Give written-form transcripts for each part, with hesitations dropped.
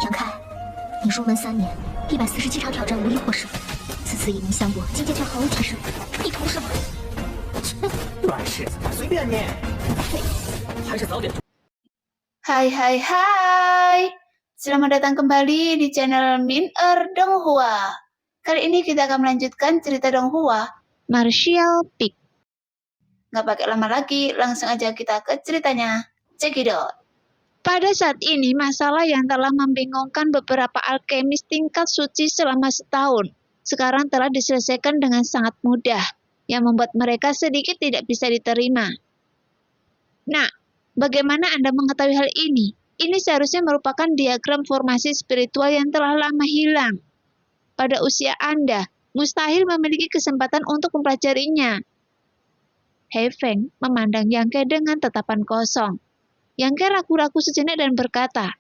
杨开，你入门3年，147场挑战无一获胜，此次以名相搏，境界却毫无提升，你图什么？软柿子随便你，还是早点。Hai, selamat datang kembali di channel Min-er Donghua. Kali ini kita akan melanjutkan cerita Donghua, Martial Peak. Nggak pakai lama lagi, langsung aja kita ke ceritanya. Cekidot. Pada saat ini, masalah yang telah membingungkan beberapa alkemis tingkat suci selama setahun, sekarang telah diselesaikan dengan sangat mudah, yang membuat mereka sedikit tidak bisa diterima. Nah, bagaimana Anda mengetahui hal ini? Ini seharusnya merupakan diagram formasi spiritual yang telah lama hilang. Pada usia Anda, mustahil memiliki kesempatan untuk mempelajarinya. He Feng memandang Yang Ke dengan tatapan kosong. Yang Ke ragu-ragu sejenak dan berkata,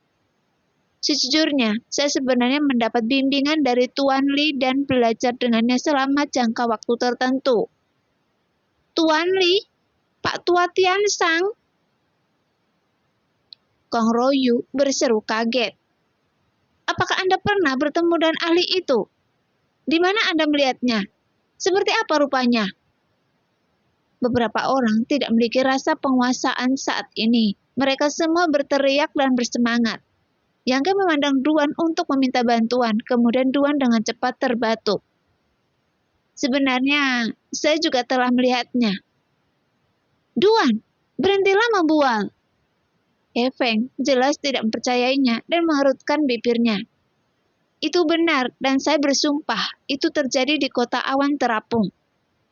"Sejujurnya, saya sebenarnya mendapat bimbingan dari Tuan Li dan belajar dengannya selama jangka waktu tertentu." "Tuan Li? Pak Tua Tian Sang?" Kong Royu berseru kaget. "Apakah Anda pernah bertemu dengan ahli itu? Di mana Anda melihatnya? Seperti apa rupanya?" Beberapa orang tidak memiliki rasa penguasaan saat ini. Mereka semua berteriak dan bersemangat. Yang Ke memandang Duan untuk meminta bantuan, kemudian Duan dengan cepat terbatuk. "Sebenarnya, saya juga telah melihatnya." "Duan, berhentilah membual." He Feng jelas tidak mempercayainya dan mengerutkan bibirnya. "Itu benar, dan saya bersumpah, itu terjadi di kota awan terapung.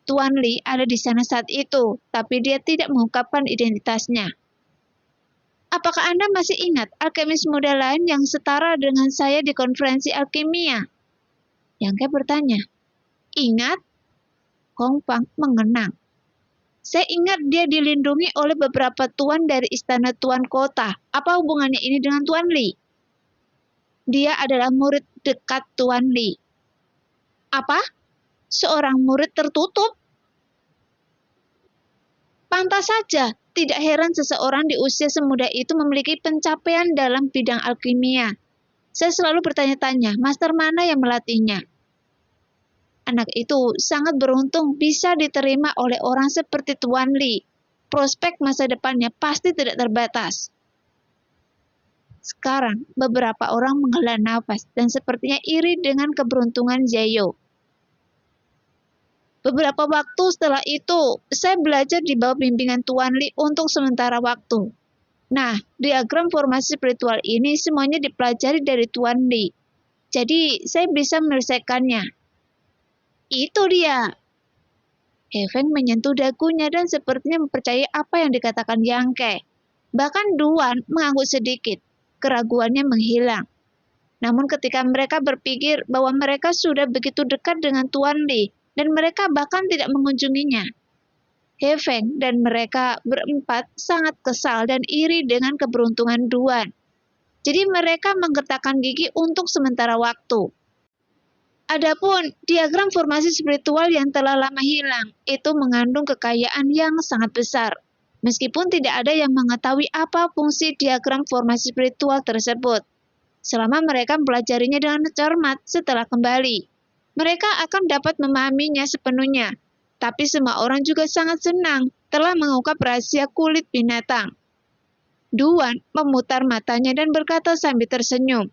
Tuan Li ada di sana saat itu, tapi dia tidak mengungkapkan identitasnya." "Apakah Anda masih ingat alkemis muda lain yang setara dengan saya di konferensi alkimia?" Yang Ke bertanya. "Ingat?" Kong Fang mengenang. "Saya ingat dia dilindungi oleh beberapa tuan dari istana tuan kota. Apa hubungannya ini dengan Tuan Li?" "Dia adalah murid dekat Tuan Li." "Apa? Seorang murid tertutup?" Pantas saja, tidak heran seseorang di usia semuda itu memiliki pencapaian dalam bidang alkimia. Saya selalu bertanya-tanya, master mana yang melatihnya? Anak itu sangat beruntung bisa diterima oleh orang seperti Tuan Li. Prospek masa depannya pasti tidak terbatas. Sekarang, beberapa orang menghela nafas dan sepertinya iri dengan keberuntungan Zayo. Beberapa waktu setelah itu, saya belajar di bawah bimbingan Tuan Li untuk sementara waktu. Nah, diagram formasi spiritual ini semuanya dipelajari dari Tuan Li. Jadi, saya bisa menyelesaikannya. Itu dia. He Feng menyentuh dagunya dan sepertinya mempercayai apa yang dikatakan Yang Ke. Bahkan Duan mengangguk sedikit. Keraguannya menghilang. Namun ketika mereka berpikir bahwa mereka sudah begitu dekat dengan Tuan Li, dan mereka bahkan tidak mengunjunginya, He Feng dan mereka berempat sangat kesal dan iri dengan keberuntungan Duan. Jadi mereka menggertakkan gigi untuk sementara waktu. Adapun diagram formasi spiritual yang telah lama hilang, itu mengandung kekayaan yang sangat besar. Meskipun tidak ada yang mengetahui apa fungsi diagram formasi spiritual tersebut. Selama mereka mempelajarinya dengan cermat setelah kembali, mereka akan dapat memahaminya sepenuhnya. Tapi semua orang juga sangat senang telah mengungkap rahasia kulit binatang. Duan memutar matanya dan berkata sambil tersenyum.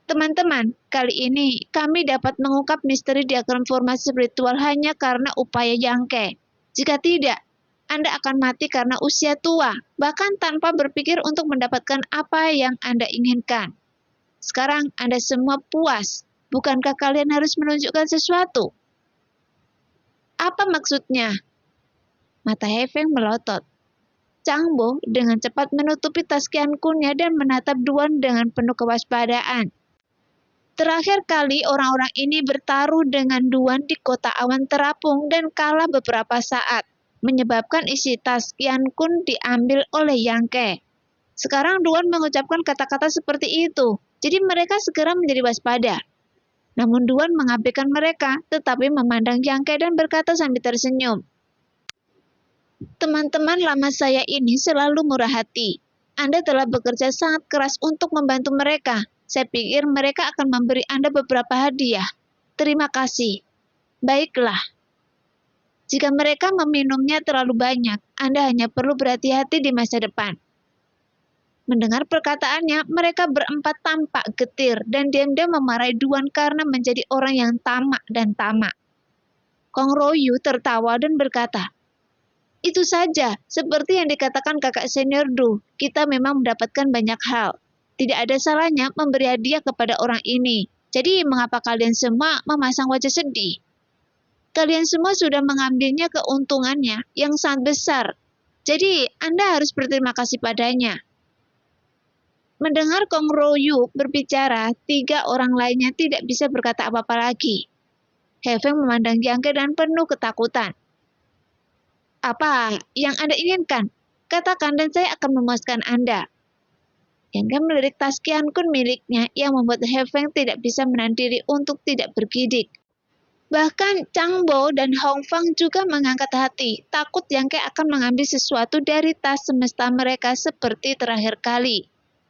"Teman-teman, kali ini kami dapat mengungkap misteri diagram formasi spiritual hanya karena upaya Yang Ke. Jika tidak, Anda akan mati karena usia tua, bahkan tanpa berpikir untuk mendapatkan apa yang Anda inginkan. Sekarang Anda semua puas. Bukankah kalian harus menunjukkan sesuatu?" "Apa maksudnya?" Mata He Feng melotot. Chang Bo dengan cepat menutupi tas Qiankunnya dan menatap Duan dengan penuh kewaspadaan. Terakhir kali orang-orang ini bertaruh dengan Duan di kota awan terapung dan kalah beberapa saat, menyebabkan isi tas Qiankun diambil oleh Yang Ke. Sekarang Duan mengucapkan kata-kata seperti itu, jadi mereka segera menjadi waspada. Namun Duan mengabaikan mereka, tetapi memandang Yang Ke dan berkata sambil tersenyum. "Teman-teman lama saya ini selalu murah hati. Anda telah bekerja sangat keras untuk membantu mereka. Saya pikir mereka akan memberi Anda beberapa hadiah. Terima kasih. Baiklah. Jika mereka meminumnya terlalu banyak, Anda hanya perlu berhati-hati di masa depan. Mendengar perkataannya, mereka berempat tampak getir dan diam-diam memarahi Duan karena menjadi orang yang tamak dan tamak. Kong Royu tertawa dan berkata, "Itu saja, seperti yang dikatakan kakak senior Du, kita memang mendapatkan banyak hal. Tidak ada salahnya memberi hadiah kepada orang ini. Jadi mengapa kalian semua memasang wajah sedih? Kalian semua sudah mengambilnya keuntungannya yang sangat besar. Jadi Anda harus berterima kasih padanya." Mendengar Kong Royu berbicara, 3 orang lainnya tidak bisa berkata apa-apa lagi. He Feng memandang Yang Ke dan penuh ketakutan. "Apa yang Anda inginkan? Katakan dan saya akan memuaskan Anda." Yang Ke melirik tas Qian Kun miliknya yang membuat He Feng tidak bisa menahan diri untuk tidak bergidik. Bahkan Chang Bo dan Hong Fang juga mengangkat hati, takut Yang Ke akan mengambil sesuatu dari tas semesta mereka seperti terakhir kali.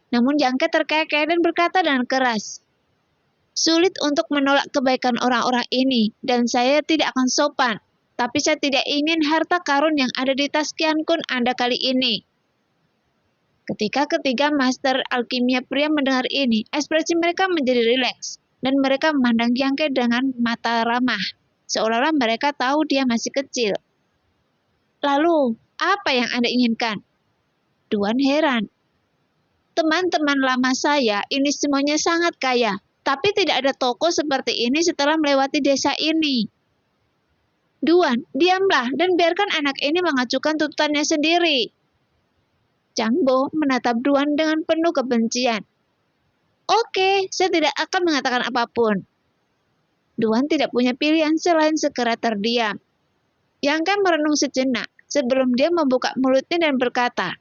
Namun Yang Ke terkekeh dan berkata dengan keras, "Sulit untuk menolak kebaikan orang-orang ini, dan saya tidak akan sopan. Tapi saya tidak ingin harta karun yang ada di tas Qian Kun Anda kali ini." Ketika ketiga master alkimia pria mendengar ini, ekspresi mereka menjadi rileks, dan mereka memandang Yang Ke dengan mata ramah, seolah-olah mereka tahu dia masih kecil. "Lalu, apa yang Anda inginkan?" Duan heran. "Teman-teman lama saya ini semuanya sangat kaya, tapi tidak ada toko seperti ini setelah melewati desa ini." "Duan, diamlah dan biarkan anak ini mengajukan tuntutannya sendiri." Chang Bo menatap Duan dengan penuh kebencian. "Oke, saya tidak akan mengatakan apapun." Duan tidak punya pilihan selain segera terdiam. Yang Ke merenung sejenak sebelum dia membuka mulutnya dan berkata,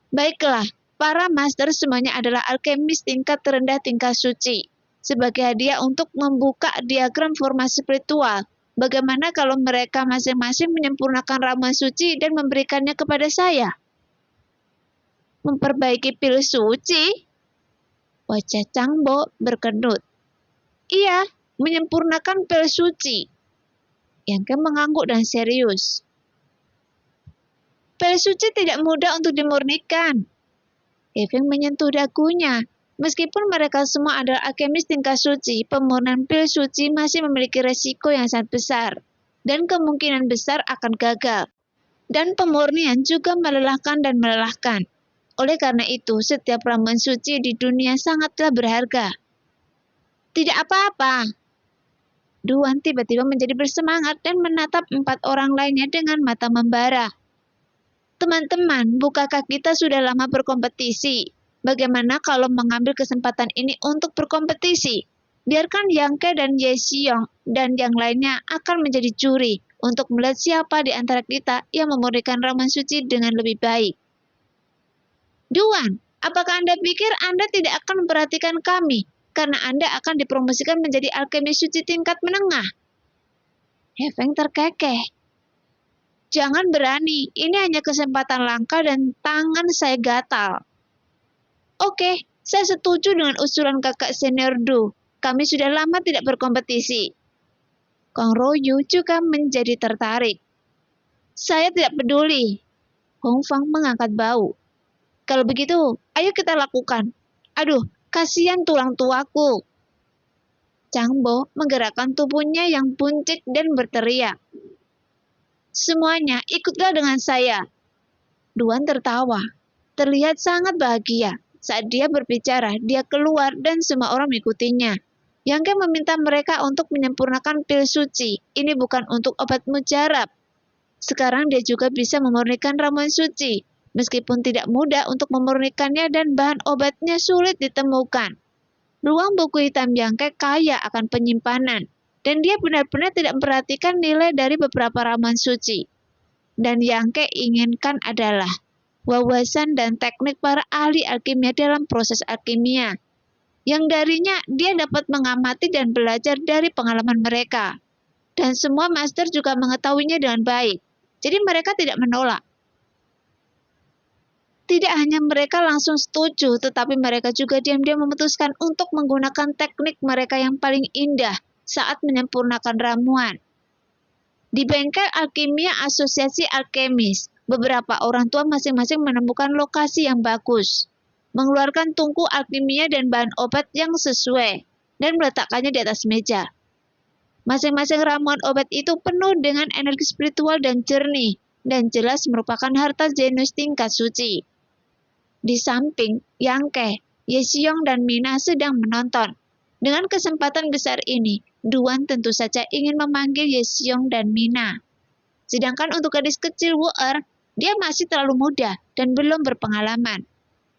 "Baiklah, para master semuanya adalah alkemis tingkat terendah tingkat suci. Sebagai hadiah untuk membuka diagram formasi spiritual, bagaimana kalau mereka masing-masing menyempurnakan ramuan suci dan memberikannya kepada saya?" "Memperbaiki pil suci?" Wajah Chang Bo berkedut. "Iya, menyempurnakan pil suci." Yang Ke mengangguk dan serius. "Pil suci tidak mudah untuk dimurnikan." He Feng menyentuh dagunya. Meskipun mereka semua adalah alkemis tingkat suci, pemurnian pil suci masih memiliki resiko yang sangat besar, dan kemungkinan besar akan gagal. Dan pemurnian juga melelahkan dan melelahkan. Oleh karena itu, setiap ramuan suci di dunia sangatlah berharga. "Tidak apa-apa." Duan tiba-tiba menjadi bersemangat dan menatap 4 orang lainnya dengan mata membara. "Teman-teman, bukankah kita sudah lama berkompetisi? Bagaimana kalau mengambil kesempatan ini untuk berkompetisi? Biarkan Yang Ke dan Ye Xiong dan yang lainnya akan menjadi juri untuk melihat siapa di antara kita yang memurnikan ramuan suci dengan lebih baik." "Duan, apakah Anda pikir Anda tidak akan memperhatikan kami karena Anda akan dipromosikan menjadi alkemis suci tingkat menengah?" He Feng terkekeh. "Jangan berani, ini hanya kesempatan langka dan tangan saya gatal." "Oke, saya setuju dengan usulan kakak senior Du. Kami sudah lama tidak berkompetisi." Kong Royu juga menjadi tertarik. "Saya tidak peduli." Hong Fang mengangkat bau. "Kalau begitu, ayo kita lakukan. Aduh, kasihan tulang tuaku." Chang Bo menggerakkan tubuhnya yang buncit dan berteriak, "Semuanya ikutlah dengan saya." Duan tertawa, terlihat sangat bahagia. Saat dia berbicara, dia keluar dan semua orang mengikutinya. Yang Ke meminta mereka untuk menyempurnakan pil suci. Ini bukan untuk obat mujarab. Sekarang dia juga bisa memurnikan ramuan suci, meskipun tidak mudah untuk memurnikannya dan bahan obatnya sulit ditemukan. Ruang buku hitam Yang Ke kaya akan penyimpanan, dan dia benar-benar tidak memperhatikan nilai dari beberapa ramuan suci. Dan Yang Ke inginkan adalah wawasan dan teknik para ahli alkimia dalam proses alkimia, yang darinya dia dapat mengamati dan belajar dari pengalaman mereka. Dan semua master juga mengetahuinya dengan baik, jadi mereka tidak menolak. Tidak hanya mereka langsung setuju, tetapi mereka juga diam-diam memutuskan untuk menggunakan teknik mereka yang paling indah saat menyempurnakan ramuan. Di bengkel alkimia Asosiasi Alkemis, beberapa orang tua masing-masing menemukan lokasi yang bagus, mengeluarkan tungku alkimia dan bahan obat yang sesuai, dan meletakkannya di atas meja. Masing-masing ramuan obat itu penuh dengan energi spiritual dan jernih, dan jelas merupakan harta jenius tingkat suci. Di samping, Yangke, Yesyong, dan Mina sedang menonton. Dengan kesempatan besar ini, Duan tentu saja ingin memanggil Yesyong dan Mina. Sedangkan untuk gadis kecil Wu-er, dia masih terlalu muda dan belum berpengalaman.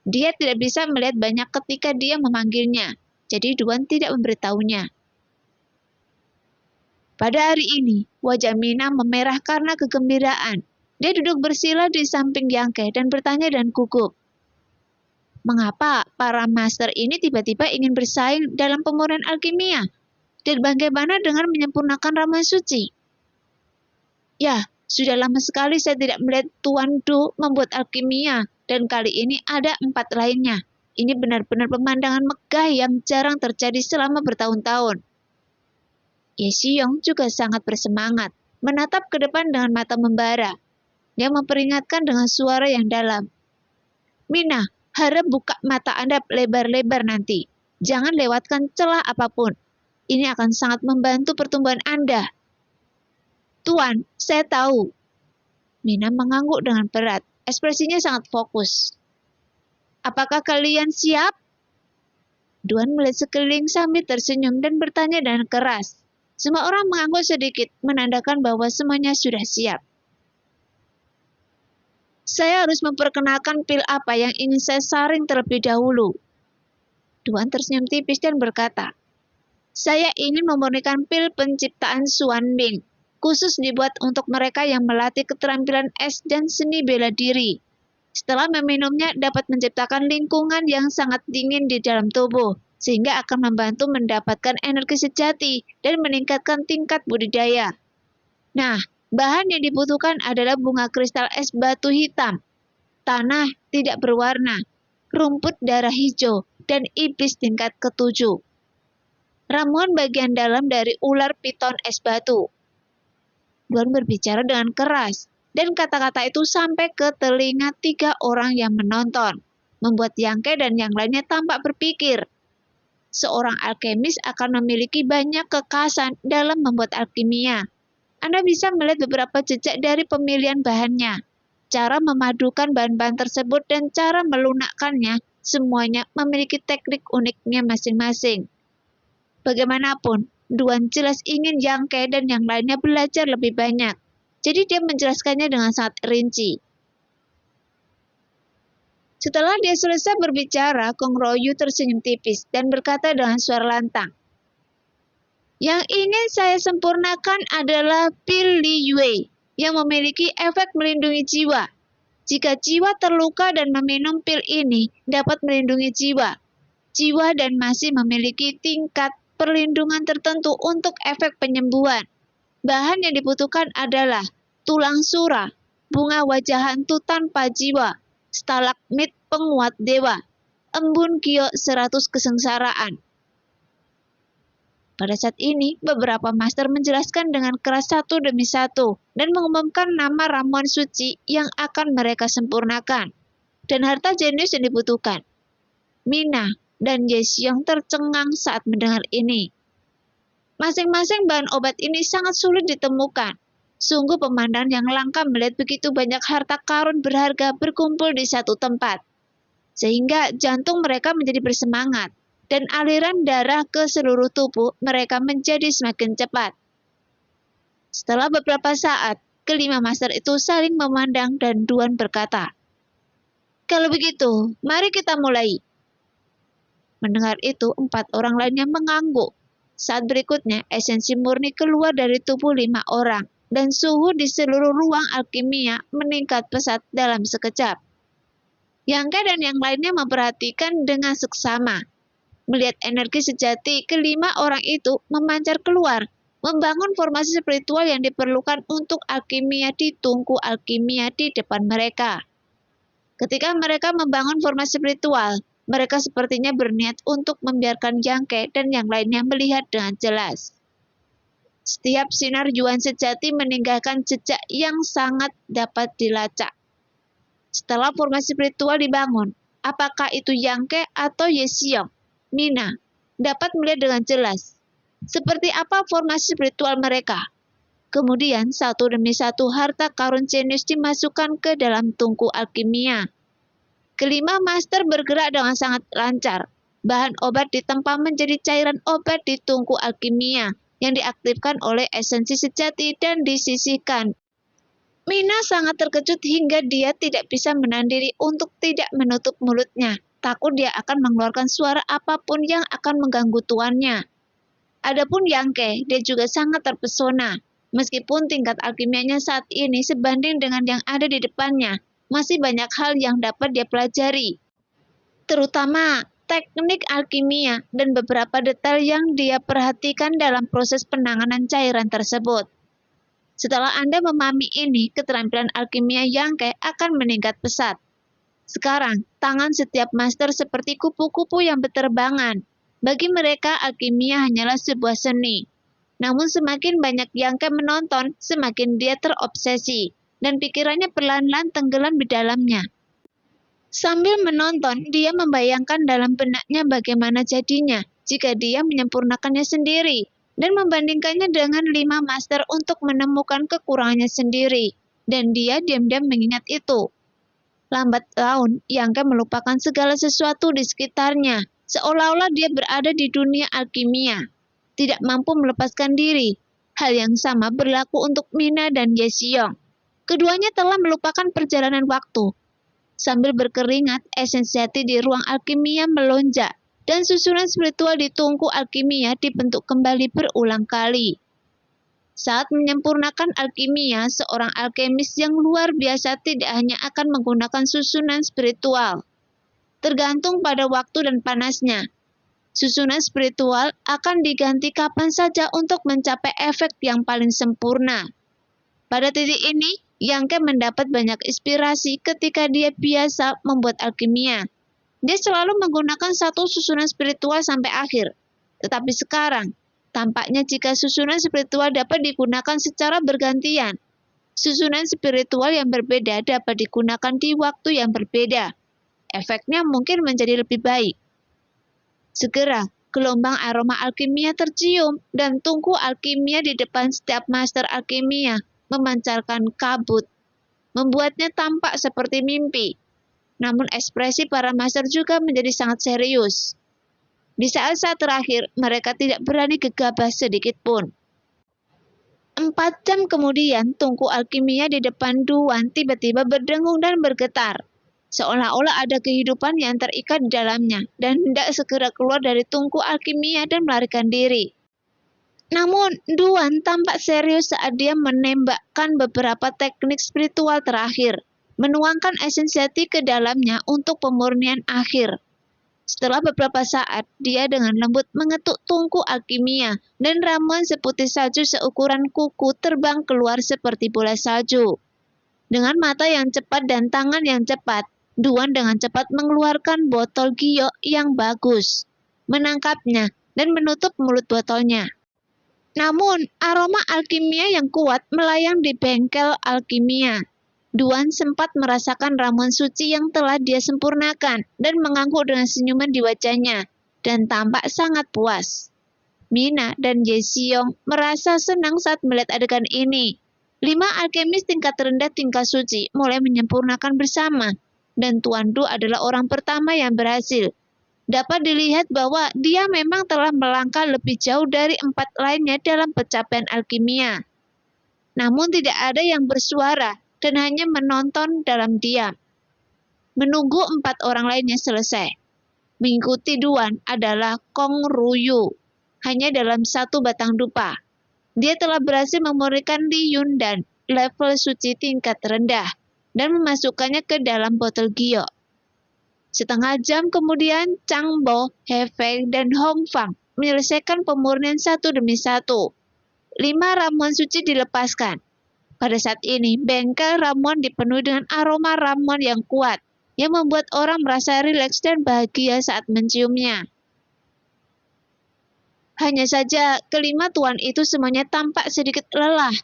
Dia tidak bisa melihat banyak ketika dia memanggilnya, jadi Duan tidak memberitahunya. Pada hari ini, wajah Mina memerah karena kegembiraan. Dia duduk bersila di samping Yangke dan bertanya dan gugup. Mengapa para master ini tiba-tiba ingin bersaing dalam pemurnian alkimia? Dan bagaimana dengan menyempurnakan ramuan suci? Ya, sudah lama sekali saya tidak melihat Tuan Du membuat alkimia, dan kali ini ada 4 lainnya. Ini benar-benar pemandangan megah yang jarang terjadi selama bertahun-tahun. Yesyong juga sangat bersemangat, menatap ke depan dengan mata membara. Dia memperingatkan dengan suara yang dalam. Mina, harap buka mata Anda lebar-lebar nanti. Jangan lewatkan celah apapun. Ini akan sangat membantu pertumbuhan Anda. Tuan, saya tahu. Mina mengangguk dengan berat. Ekspresinya sangat fokus. Apakah kalian siap? Duan melihat sekeliling sambil tersenyum dan bertanya dengan keras. Semua orang mengangguk sedikit, menandakan bahwa semuanya sudah siap. Saya harus memperkenalkan pil apa yang ingin saya saring terlebih dahulu. Duan tersenyum tipis dan berkata, saya ingin memurnikan pil penciptaan Xuan Ming, khusus dibuat untuk mereka yang melatih keterampilan es dan seni bela diri. Setelah meminumnya dapat menciptakan lingkungan yang sangat dingin di dalam tubuh, sehingga akan membantu mendapatkan energi sejati dan meningkatkan tingkat budidaya. Nah, bahan yang dibutuhkan adalah bunga kristal es batu hitam, tanah tidak berwarna, rumput darah hijau, dan iblis tingkat ke-7. Ramuan bagian dalam dari ular piton es batu. Duan berbicara dengan keras, dan kata-kata itu sampai ke telinga 3 orang yang menonton, membuat Yangke dan yang lainnya tampak berpikir. Seorang alkemis akan memiliki banyak kekhasan dalam membuat alkimia. Anda bisa melihat beberapa jejak dari pemilihan bahannya, cara memadukan bahan-bahan tersebut, dan cara melunakkannya, semuanya memiliki teknik uniknya masing-masing. Bagaimanapun, Duan jelas ingin Yangke dan yang lainnya belajar lebih banyak, jadi dia menjelaskannya dengan sangat rinci. Setelah dia selesai berbicara, Kong Royu tersenyum tipis dan berkata dengan suara lantang, yang ingin saya sempurnakan adalah pil Li Yue yang memiliki efek melindungi jiwa. Jika jiwa terluka dan meminum pil ini dapat melindungi jiwa. Jiwa dan masih memiliki tingkat perlindungan tertentu untuk efek penyembuhan. Bahan yang dibutuhkan adalah tulang sura, bunga wajah hantu tanpa jiwa, stalagmit penguat dewa, embun giok 100 kesengsaraan. Pada saat ini, beberapa master menjelaskan dengan keras satu demi satu dan mengumumkan nama ramuan suci yang akan mereka sempurnakan dan harta jenius yang dibutuhkan. Mina dan Yesyong tercengang saat mendengar ini. Masing-masing bahan obat ini sangat sulit ditemukan. Sungguh pemandangan yang langka melihat begitu banyak harta karun berharga berkumpul di satu tempat. Sehingga jantung mereka menjadi bersemangat dan aliran darah ke seluruh tubuh mereka menjadi semakin cepat. Setelah beberapa saat, kelima master itu saling memandang dan Duan berkata, kalau begitu, mari kita mulai. Mendengar itu, 4 orang lainnya mengangguk. Saat berikutnya, esensi murni keluar dari tubuh 5 orang, dan suhu di seluruh ruang alkimia meningkat pesat dalam sekejap. Yangke dan yang lainnya memperhatikan dengan seksama. Melihat energi sejati kelima orang itu memancar keluar, membangun formasi spiritual yang diperlukan untuk alkimia di tungku alkimia di depan mereka. Ketika mereka membangun formasi spiritual, mereka sepertinya berniat untuk membiarkan Yangke dan yang lainnya melihat dengan jelas. Setiap sinar Yuan sejati meninggalkan jejak yang sangat dapat dilacak. Setelah formasi spiritual dibangun, apakah itu Yangke atau Yexiong, Mina dapat melihat dengan jelas seperti apa formasi spiritual mereka. Kemudian satu demi satu harta karun jenius dimasukkan ke dalam tungku alkimia. Kelima master bergerak dengan sangat lancar. Bahan obat ditempa menjadi cairan obat di tungku alkimia yang diaktifkan oleh esensi sejati dan disisihkan. Mina sangat terkejut hingga dia tidak bisa menahan diri untuk tidak menutup mulutnya. Takut dia akan mengeluarkan suara apapun yang akan mengganggu tuannya. Adapun Yangke, dia juga sangat terpesona. Meskipun tingkat alkimianya saat ini sebanding dengan yang ada di depannya, masih banyak hal yang dapat dia pelajari. Terutama teknik alkimia dan beberapa detail yang dia perhatikan dalam proses penanganan cairan tersebut. Setelah Anda memahami ini, keterampilan alkimia Yangke akan meningkat pesat. Sekarang, tangan setiap master seperti kupu-kupu yang berterbangan. Bagi mereka, alkimia hanyalah sebuah seni. Namun semakin banyak Yangke menonton, semakin dia terobsesi, dan pikirannya perlahan-lahan tenggelam di dalamnya. Sambil menonton, dia membayangkan dalam benaknya bagaimana jadinya jika dia menyempurnakannya sendiri, dan membandingkannya dengan 5 master untuk menemukan kekurangannya sendiri, dan dia diam-diam mengingat itu. Lambat laun, Yangke melupakan segala sesuatu di sekitarnya, seolah-olah dia berada di dunia alkimia, tidak mampu melepaskan diri. Hal yang sama berlaku untuk Mina dan Yexiong. Keduanya telah melupakan perjalanan waktu. Sambil berkeringat, esensi hati di ruang alkimia melonjak, dan susunan spiritual di tungku alkimia dibentuk kembali berulang kali. Saat menyempurnakan alkimia, seorang alkemis yang luar biasa tidak hanya akan menggunakan susunan spiritual, tergantung pada waktu dan panasnya. Susunan spiritual akan diganti kapan saja untuk mencapai efek yang paling sempurna. Pada titik ini, Yangke mendapat banyak inspirasi ketika dia biasa membuat alkimia. Dia selalu menggunakan satu susunan spiritual sampai akhir. Tetapi sekarang, tampaknya jika susunan spiritual dapat digunakan secara bergantian, susunan spiritual yang berbeda dapat digunakan di waktu yang berbeda. Efeknya mungkin menjadi lebih baik. Segera, gelombang aroma alkimia tercium dan tungku alkimia di depan setiap master alkimia memancarkan kabut, membuatnya tampak seperti mimpi. Namun ekspresi para master juga menjadi sangat serius. Di saat-saat terakhir, mereka tidak berani gegabah sedikit pun. 4 jam kemudian, tungku alkimia di depan Duan tiba-tiba berdengung dan bergetar. Seolah-olah ada kehidupan yang terikat di dalamnya dan hendak segera keluar dari tungku alkimia dan melarikan diri. Namun, Duan tampak serius saat dia menembakkan beberapa teknik spiritual terakhir, menuangkan esensi hati ke dalamnya untuk pemurnian akhir. Setelah beberapa saat, dia dengan lembut mengetuk tungku alkimia dan ramuan seputih salju seukuran kuku terbang keluar seperti bola salju. Dengan mata yang cepat dan tangan yang cepat, Duan dengan cepat mengeluarkan botol giok yang bagus, menangkapnya, dan menutup mulut botolnya. Namun, aroma alkimia yang kuat melayang di bengkel alkimia. Duan sempat merasakan ramuan suci yang telah dia sempurnakan dan mengangguk dengan senyuman di wajahnya, dan tampak sangat puas. Mina dan Yexiong merasa senang saat melihat adegan ini. 5 alkemis tingkat rendah tingkat suci mulai menyempurnakan bersama, dan Tuan Du adalah orang pertama yang berhasil. Dapat dilihat bahwa dia memang telah melangkah lebih jauh dari 4 lainnya dalam pencapaian alkimia. Namun tidak ada yang bersuara dan hanya menonton dalam diam, menunggu 4 orang lainnya selesai. Mengikuti Duan adalah Kong Ruyu, hanya dalam 1 batang dupa. Dia telah berhasil memurnikan Li Yundan, level suci tingkat rendah, dan memasukkannya ke dalam botol giok. Setengah jam kemudian, Chang Bo, He Fei, dan Hong Fang menyelesaikan pemurnian satu demi satu. 5 ramuan suci dilepaskan. Pada saat ini, bengkel ramuan dipenuhi dengan aroma ramuan yang kuat. yang membuat orang merasa rileks dan bahagia saat menciumnya. Hanya saja, kelima tuan itu semuanya tampak sedikit lelah.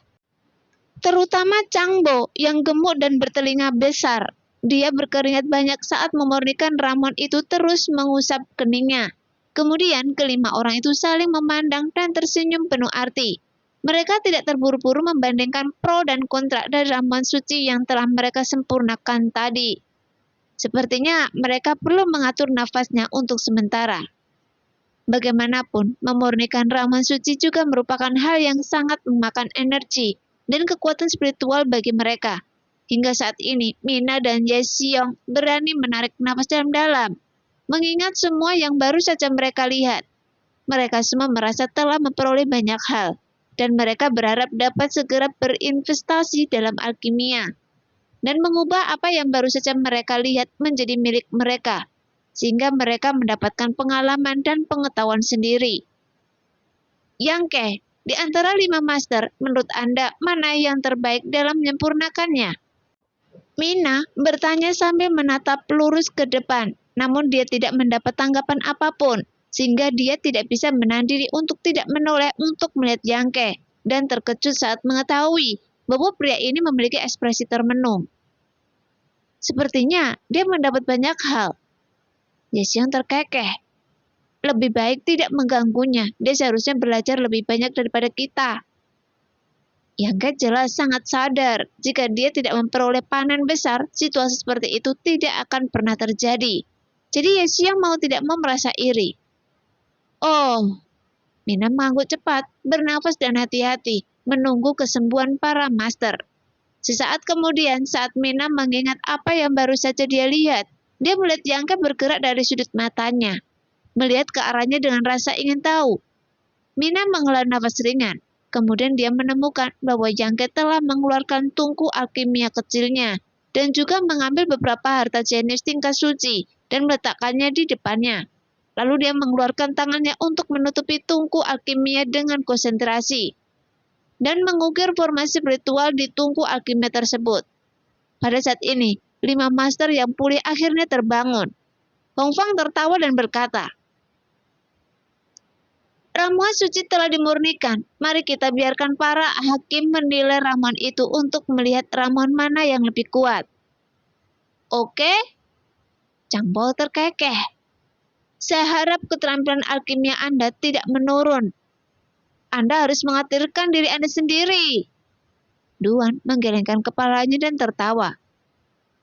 Terutama Changbo yang gemuk dan bertelinga besar. Dia berkeringat banyak saat memurnikan ramuan itu terus mengusap keningnya. Kemudian kelima orang itu saling memandang dan tersenyum penuh arti. Mereka tidak terburu-buru membandingkan pro dan kontra dari ramuan suci yang telah mereka sempurnakan tadi. Sepertinya mereka perlu mengatur nafasnya untuk sementara. Bagaimanapun, memurnikan ramuan suci juga merupakan hal yang sangat memakan energi dan kekuatan spiritual bagi mereka. Hingga saat ini, Mina dan Ye Xiong berani menarik napas dalam-dalam, mengingat semua yang baru saja mereka lihat. Mereka semua merasa telah memperoleh banyak hal, dan mereka berharap dapat segera berinvestasi dalam alkimia dan mengubah apa yang baru saja mereka lihat menjadi milik mereka, sehingga mereka mendapatkan pengalaman dan pengetahuan sendiri. Yangke, di antara 5 master, menurut Anda mana yang terbaik dalam menyempurnakannya? Mina bertanya sambil menatap lurus ke depan, namun dia tidak mendapat tanggapan apapun, sehingga dia tidak bisa menahan diri untuk tidak menoleh untuk melihat Yangke, dan terkejut saat mengetahui bahwa pria ini memiliki ekspresi termenung. Sepertinya dia mendapat banyak hal. Ye Xiong terkekeh. Lebih baik tidak mengganggunya, dia seharusnya belajar lebih banyak daripada kita. Yangke jelas sangat sadar, jika dia tidak memperoleh panen besar, situasi seperti itu tidak akan pernah terjadi. Jadi Ye Xiong mau tidak mau merasa iri. Oh, Mina mengangguk cepat, bernafas dan hati-hati, menunggu kesembuhan para master. Sesaat kemudian, saat Mina mengingat apa yang baru saja dia lihat, dia melihat Yangke bergerak dari sudut matanya, melihat ke arahnya dengan rasa ingin tahu. Mina menghela nafas ringan, kemudian dia menemukan bahwa Yangke telah mengeluarkan tungku alkimia kecilnya, dan juga mengambil beberapa harta jenius tingkat suci, dan meletakkannya di depannya. Lalu dia mengeluarkan tangannya untuk menutupi tungku alkimia dengan konsentrasi dan mengukir formasi spiritual di tungku alkimia tersebut. Pada saat ini, 5 master yang pulih akhirnya terbangun. Hong Fang tertawa dan berkata, "Ramuan suci telah dimurnikan. Mari kita biarkan para hakim menilai ramuan itu untuk melihat ramuan mana yang lebih kuat." Oke? Changbo terkekeh. Saya harap keterampilan alkimia Anda tidak menurun. Anda harus mengkhawatirkan diri Anda sendiri. Duan menggelengkan kepalanya dan tertawa.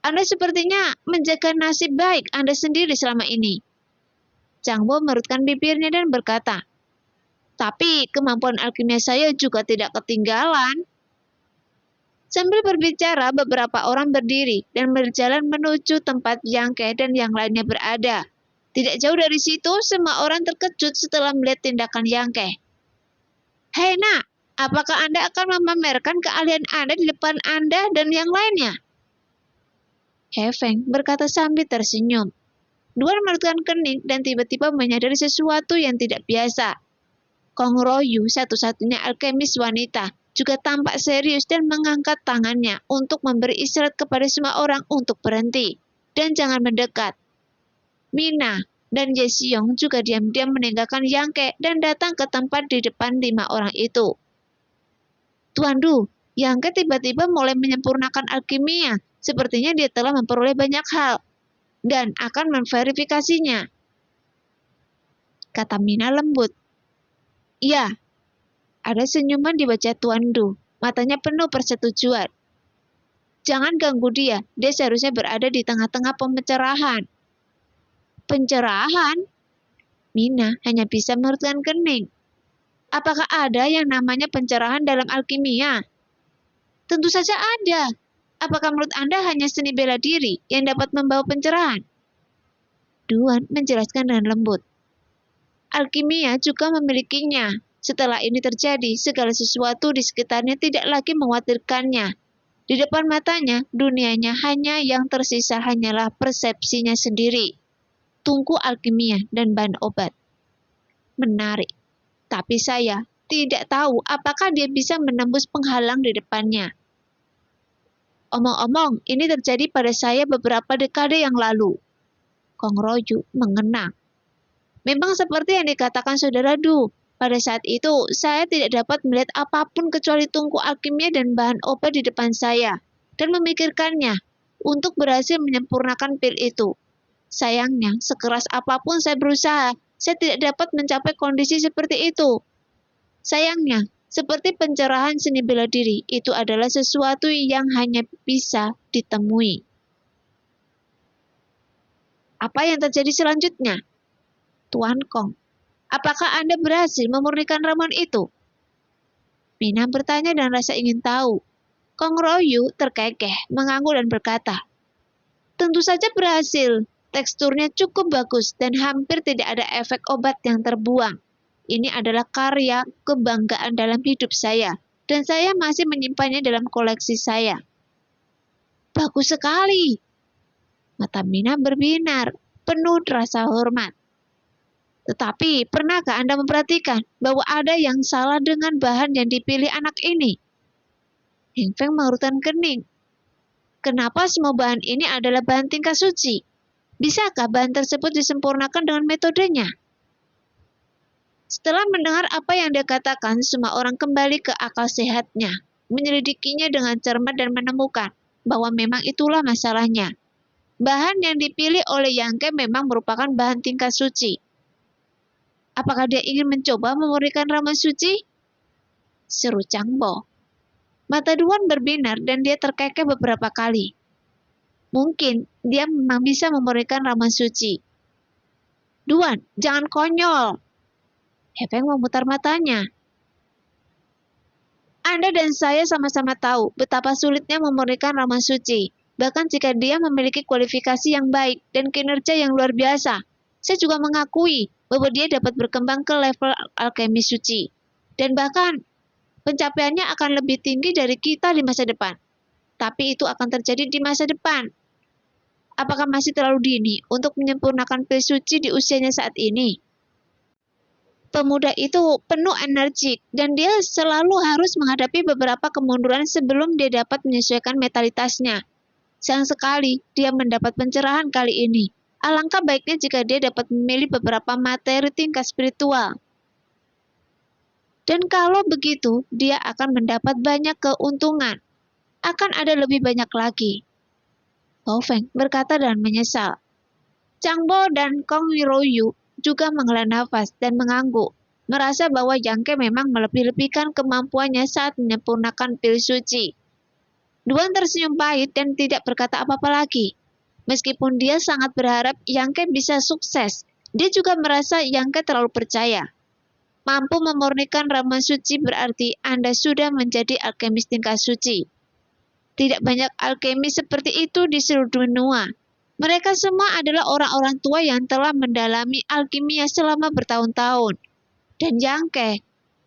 Anda sepertinya menjaga nasib baik Anda sendiri selama ini. Changbo merutkan bibirnya dan berkata, tapi kemampuan alkimia saya juga tidak ketinggalan. Sambil berbicara, beberapa orang berdiri dan berjalan menuju tempat Yangke dan yang lainnya berada. Tidak jauh dari situ, semua orang terkejut setelah melihat tindakan Yangke. Hei nak, apakah Anda akan memamerkan keahlian Anda di depan Anda dan yang lainnya? He Feng berkata sambil tersenyum. Duan merutkan kening dan tiba-tiba menyadari sesuatu yang tidak biasa. Kong Royu, satu-satunya alkemis wanita, juga tampak serius dan mengangkat tangannya untuk memberi isyarat kepada semua orang untuk berhenti dan jangan mendekat. Mina dan Ye Xiong juga diam-diam meninggalkan Yangke dan datang ke tempat di depan 5 orang itu. Tuan Du, Yangke tiba-tiba mulai menyempurnakan alkimia. Sepertinya dia telah memperoleh banyak hal dan akan memverifikasinya, kata Mina lembut. Ya, ada senyuman di wajah Tuan Du, matanya penuh persetujuan. Jangan ganggu dia seharusnya berada di tengah-tengah pencerahan. Pencerahan? Mina hanya bisa merutkan kening. Apakah ada yang namanya pencerahan dalam alkimia? Tentu saja ada. Apakah menurut Anda hanya seni bela diri yang dapat membawa pencerahan? Duan menjelaskan dengan lembut. Alkimia juga memilikinya. Setelah ini terjadi, segala sesuatu di sekitarnya tidak lagi mengkhawatirkannya. Di depan matanya, dunianya hanya yang tersisa hanyalah persepsinya sendiri. Tungku alkimia dan bahan obat. Menarik. Tapi saya tidak tahu apakah dia bisa menembus penghalang di depannya. Omong-omong, ini terjadi pada saya beberapa dekade yang lalu. Kong Royu mengenang. Memang seperti yang dikatakan Saudara Du, pada saat itu saya tidak dapat melihat apapun kecuali tungku alkimia dan bahan obat di depan saya, dan memikirkannya untuk berhasil menyempurnakan pil itu. Sayangnya, sekeras apapun saya berusaha, saya tidak dapat mencapai kondisi seperti itu. Sayangnya, seperti pencerahan seni bela diri, itu adalah sesuatu yang hanya bisa ditemui. Apa yang terjadi selanjutnya? Tuan Kong, apakah Anda berhasil memurnikan ramuan itu? Mina bertanya dan rasa ingin tahu. Kong Royu terkekeh, mengangguk dan berkata, tentu saja berhasil. Teksturnya cukup bagus dan hampir tidak ada efek obat yang terbuang. Ini adalah karya kebanggaan dalam hidup saya, dan saya masih menyimpannya dalam koleksi saya. Bagus sekali. Mata Mina berbinar, penuh rasa hormat. Tetapi, pernahkah Anda memperhatikan bahwa ada yang salah dengan bahan yang dipilih anak ini? Heng Feng mengerutkan kening. Kenapa semua bahan ini adalah bahan tingkat suci? Bisakah bahan tersebut disempurnakan dengan metodenya? Setelah mendengar apa yang dia katakan, semua orang kembali ke akal sehatnya, menyelidikinya dengan cermat dan menemukan bahwa memang itulah masalahnya. Bahan yang dipilih oleh Yang Ke memang merupakan bahan tingkat suci. Apakah dia ingin mencoba memurnikan ramuan suci? Seru Chang Bo. Mata Duan berbinar dan dia terkekeh beberapa kali. Mungkin dia memang bisa memurnikan ramuan suci. Duan, jangan konyol. He Feng memutar matanya. Anda dan saya sama-sama tahu betapa sulitnya memurnikan ramuan suci. Bahkan jika dia memiliki kualifikasi yang baik dan kinerja yang luar biasa. Saya juga mengakui bahwa dia dapat berkembang ke level alkemi suci. Dan bahkan, pencapaiannya akan lebih tinggi dari kita di masa depan. Tapi itu akan terjadi di masa depan. Apakah masih terlalu dini untuk menyempurnakan pil suci di usianya saat ini? Pemuda itu penuh energik dan dia selalu harus menghadapi beberapa kemunduran sebelum dia dapat menyesuaikan mentalitasnya. Sayang sekali dia mendapat pencerahan kali ini. Alangkah baiknya jika dia dapat memilih beberapa materi tingkat spiritual. Dan kalau begitu, dia akan mendapat banyak keuntungan. Akan ada lebih banyak lagi. Hou Feng berkata dan menyesal. Chang Bo dan Kong Royu juga menghela nafas dan mengangguk, merasa bahwa Yang Ke memang melebih-lebihkan kemampuannya saat menyempurnakan pil suci. Duan tersenyum pahit dan tidak berkata apa-apa lagi. Meskipun dia sangat berharap Yang Ke bisa sukses, dia juga merasa Yang Ke terlalu percaya. Mampu memurnikan ramuan suci berarti Anda sudah menjadi alkemis tingkat suci. Tidak banyak alkemis seperti itu di seluruh dunia. Mereka semua adalah orang-orang tua yang telah mendalami alkimia selama bertahun-tahun. Dan Yang Ke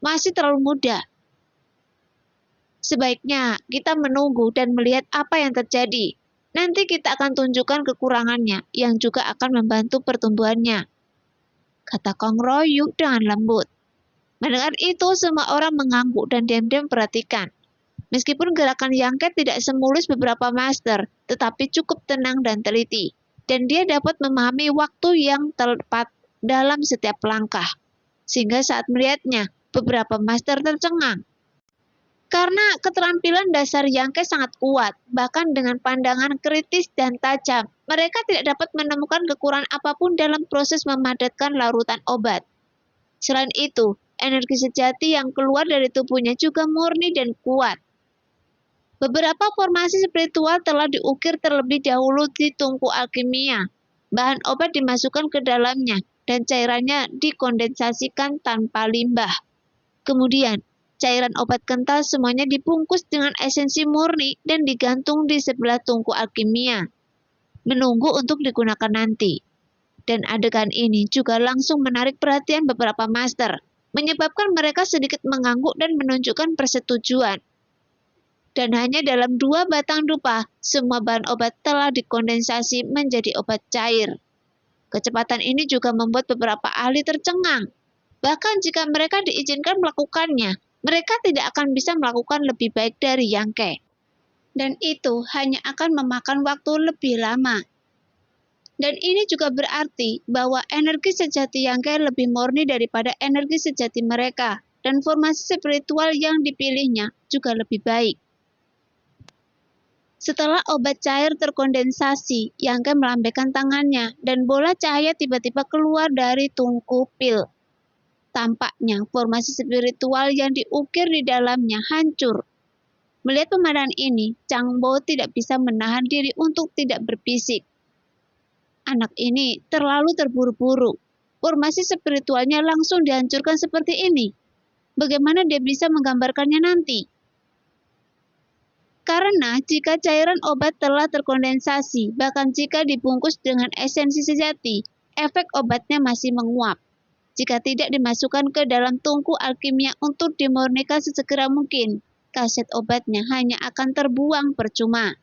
masih terlalu muda. Sebaiknya kita menunggu dan melihat apa yang terjadi. Nanti kita akan tunjukkan kekurangannya yang juga akan membantu pertumbuhannya. Kata Kong Royu dengan lembut. Mendengar itu, semua orang mengangguk dan diam-diam perhatikan. Meskipun gerakan Yang Ke tidak semulus beberapa master, tetapi cukup tenang dan teliti. Dan dia dapat memahami waktu yang tepat dalam setiap langkah. Sehingga saat melihatnya, beberapa master tercengang. Karena keterampilan dasar Yang Ke sangat kuat, bahkan dengan pandangan kritis dan tajam, mereka tidak dapat menemukan kekurangan apapun dalam proses memadatkan larutan obat. Selain itu, energi sejati yang keluar dari tubuhnya juga murni dan kuat. Beberapa formasi spiritual telah diukir terlebih dahulu di tungku alkimia. Bahan obat dimasukkan ke dalamnya, dan cairannya dikondensasikan tanpa limbah. Kemudian, cairan obat kental semuanya dibungkus dengan esensi murni dan digantung di sebelah tungku alkimia, menunggu untuk digunakan nanti. Dan adegan ini juga langsung menarik perhatian beberapa master, menyebabkan mereka sedikit mengangguk dan menunjukkan persetujuan. Dan hanya dalam 2 batang dupa, semua bahan obat telah dikondensasi menjadi obat cair. Kecepatan ini juga membuat beberapa ahli tercengang. Bahkan jika mereka diizinkan melakukannya, mereka tidak akan bisa melakukan lebih baik dari Yang Ke. dan itu hanya akan memakan waktu lebih lama. Dan ini juga berarti bahwa energi sejati Yangke lebih murni daripada energi sejati mereka, dan formasi spiritual yang dipilihnya juga lebih baik. Setelah obat cair terkondensasi, Yangke melambaikan tangannya dan bola cahaya tiba-tiba keluar dari tungku pil. Tampaknya formasi spiritual yang diukir di dalamnya hancur. Melihat pemandangan ini, Changbo tidak bisa menahan diri untuk tidak berbisik. Anak ini terlalu terburu-buru. Formasi spiritualnya langsung dihancurkan seperti ini. Bagaimana dia bisa menggambarkannya nanti? Karena jika cairan obat telah terkondensasi, bahkan jika dibungkus dengan esensi sejati, efek obatnya masih menguap. Jika tidak dimasukkan ke dalam tungku alkimia untuk dimurnikan sesegera mungkin, kaset obatnya hanya akan terbuang percuma.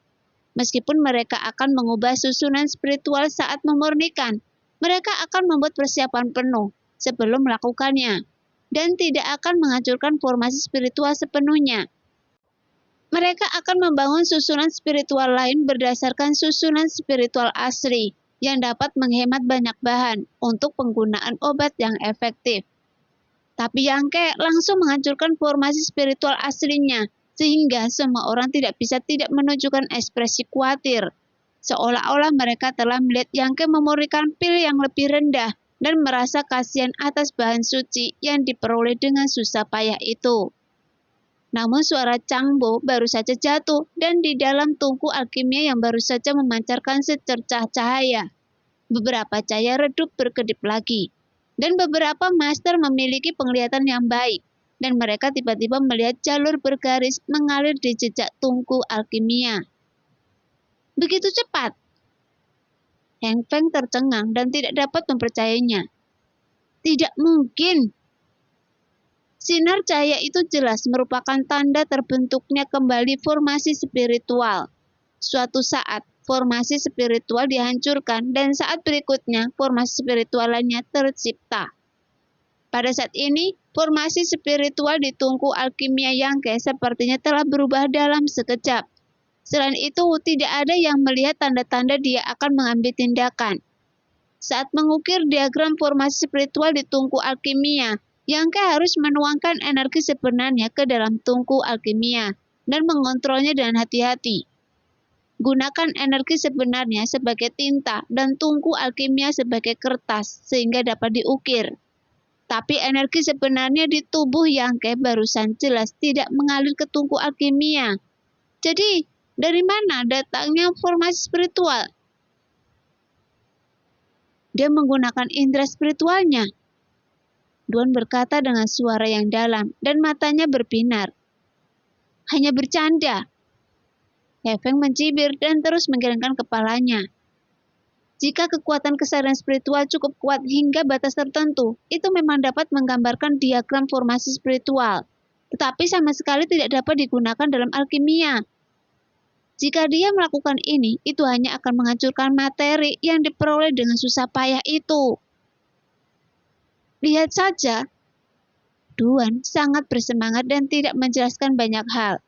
Meskipun mereka akan mengubah susunan spiritual saat memurnikan, mereka akan membuat persiapan penuh sebelum melakukannya, dan tidak akan menghancurkan formasi spiritual sepenuhnya. Mereka akan membangun susunan spiritual lain berdasarkan susunan spiritual asli, yang dapat menghemat banyak bahan untuk penggunaan obat yang efektif. Tapi Yangke langsung menghancurkan formasi spiritual aslinya, sehingga semua orang tidak bisa tidak menunjukkan ekspresi khawatir. Seolah-olah mereka telah melihat Yangke memurnikan pil yang lebih rendah dan merasa kasihan atas bahan suci yang diperoleh dengan susah payah itu. Namun suara Changbo baru saja jatuh dan di dalam tungku alkimia yang baru saja memancarkan secercah cahaya. Beberapa cahaya redup berkedip lagi. Dan beberapa master memiliki penglihatan yang baik, dan mereka tiba-tiba melihat jalur bergaris mengalir di jejak tungku alkimia. Begitu cepat. Heng Feng tercengang dan tidak dapat mempercayainya. Tidak mungkin. Sinar cahaya itu jelas merupakan tanda terbentuknya kembali formasi spiritual. Suatu saat, formasi spiritual dihancurkan dan saat berikutnya formasi spiritual lainnya tercipta. Pada saat ini, formasi spiritual di tungku alkimia Yangke sepertinya telah berubah dalam sekejap. Selain itu, tidak ada yang melihat tanda-tanda dia akan mengambil tindakan. Saat mengukir diagram formasi spiritual di tungku alkimia, Yangke harus menuangkan energi sebenarnya ke dalam tungku alkimia dan mengontrolnya dengan hati-hati. Gunakan energi sebenarnya sebagai tinta dan tungku alkimia sebagai kertas sehingga dapat diukir. Tapi energi sebenarnya di tubuh Yangke barusan jelas tidak mengalir ke tungku alkimia. Jadi, dari mana datangnya formasi spiritual? Dia menggunakan indera spiritualnya. Duan berkata dengan suara yang dalam dan matanya berbinar. Hanya bercanda. He Feng mencibir dan terus menggelengkan kepalanya. Jika kekuatan kesadaran spiritual cukup kuat hingga batas tertentu, itu memang dapat menggambarkan diagram formasi spiritual, tetapi sama sekali tidak dapat digunakan dalam alkimia. Jika dia melakukan ini, itu hanya akan menghancurkan materi yang diperoleh dengan susah payah itu. Lihat saja, Duan sangat bersemangat dan tidak menjelaskan banyak hal.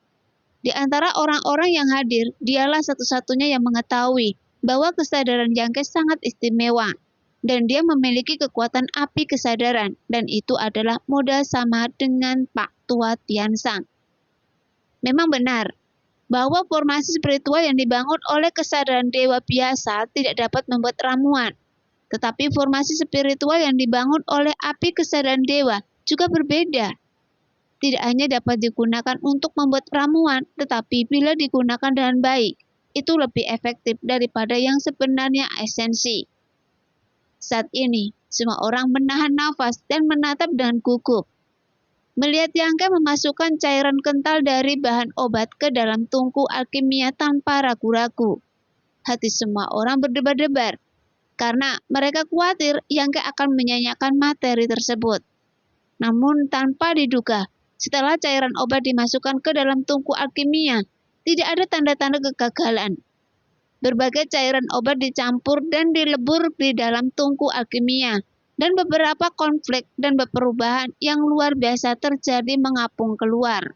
Di antara orang-orang yang hadir, dialah satu-satunya yang mengetahui bahwa kesadaran Yangke sangat istimewa, dan dia memiliki kekuatan api kesadaran, dan itu adalah modal sama dengan Pak Tua Tiansang. Memang benar, bahwa formasi spiritual yang dibangun oleh kesadaran dewa biasa tidak dapat membuat ramuan, tetapi formasi spiritual yang dibangun oleh api kesadaran dewa juga berbeda. Tidak hanya dapat digunakan untuk membuat ramuan, tetapi bila digunakan dengan baik, itu lebih efektif daripada yang sebenarnya esensi. Saat ini, semua orang menahan nafas dan menatap dengan gugup. Melihat Yangke memasukkan cairan kental dari bahan obat ke dalam tungku alkimia tanpa ragu-ragu. Hati semua orang berdebar-debar, karena mereka khawatir Yangke akan menyanyiakan materi tersebut. Namun tanpa diduga, setelah cairan obat dimasukkan ke dalam tungku alkimia, tidak ada tanda-tanda kegagalan. Berbagai cairan obat dicampur dan dilebur di dalam tungku alkimia, dan beberapa konflik dan perubahan yang luar biasa terjadi mengapung keluar.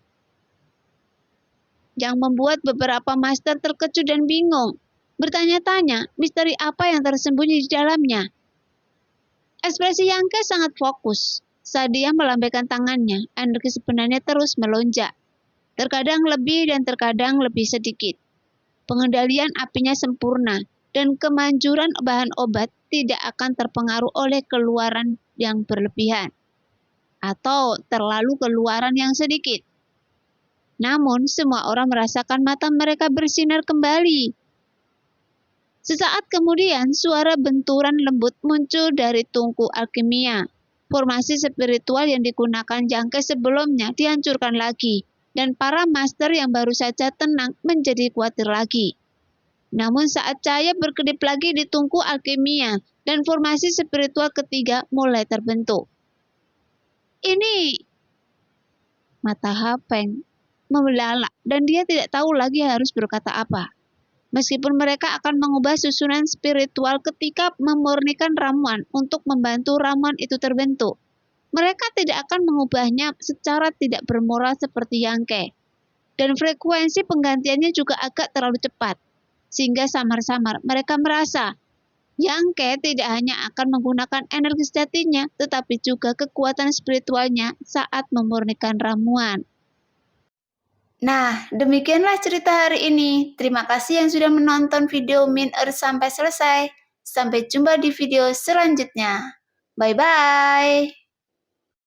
yang membuat beberapa master terkejut dan bingung, bertanya-tanya misteri apa yang tersembunyi di dalamnya. Ekspresi Yangke sangat fokus. Saat dia melambaikan tangannya, energi sebenarnya terus melonjak. Terkadang lebih dan terkadang lebih sedikit. Pengendalian apinya sempurna, dan kemanjuran bahan obat tidak akan terpengaruh oleh keluaran yang berlebihan atau terlalu keluaran yang sedikit. Namun, semua orang merasakan mata mereka bersinar kembali. Sesaat kemudian, suara benturan lembut muncul dari tungku alkimia. Formasi spiritual yang digunakan Yangke sebelumnya dihancurkan lagi, dan para master yang baru saja tenang menjadi khawatir lagi. Namun saat cahaya berkedip lagi di tungku alkimia, dan formasi spiritual ketiga mulai terbentuk. Ini mata Hafeng membelalak dan dia tidak tahu lagi harus berkata apa. Meskipun mereka akan mengubah susunan spiritual ketika memurnikan ramuan untuk membantu ramuan itu terbentuk, mereka tidak akan mengubahnya secara tidak bermoral seperti Yangke. Dan frekuensi penggantiannya juga agak terlalu cepat, sehingga samar-samar mereka merasa Yangke tidak hanya akan menggunakan energi sejatinya, tetapi juga kekuatan spiritualnya saat memurnikan ramuan. Nah, demikianlah cerita hari ini. Terima kasih yang sudah menonton video Min Earth sampai selesai. Sampai jumpa di video selanjutnya. Bye-bye.